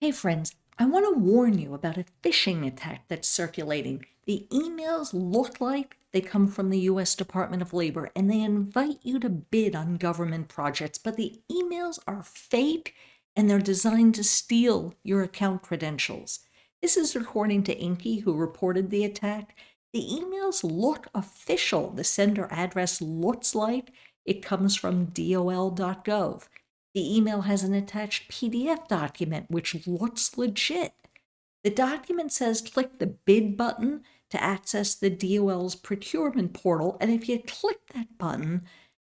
Hey friends, I want to warn you about a phishing attack that's circulating. The emails look like they come from the US Department of Labor and they invite you to bid on government projects, but the emails are fake and they're designed to steal your account credentials. This is according to Inky, who reported the attack. The emails look official. The sender address looks like it comes from dol.gov. The email has an attached PDF document which looks legit. The document says click the bid button to access the DOL's procurement portal, and if you click that button,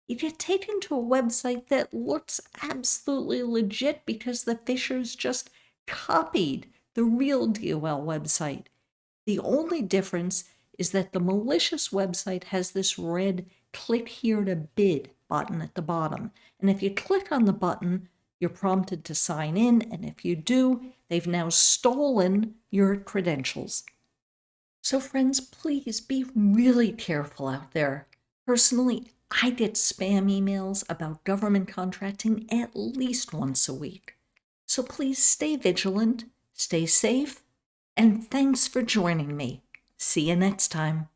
you get taken to a website that looks absolutely legit because the phishers just copied the real DOL website. The only difference is that the malicious website has this red click here to bid button at the bottom. And if you click on the button, you're prompted to sign in. And if you do, they've now stolen your credentials. So friends, please be really careful out there. Personally, I get spam emails about government contracting at least once a week. So please stay vigilant, stay safe, and thanks for joining me. See you next time.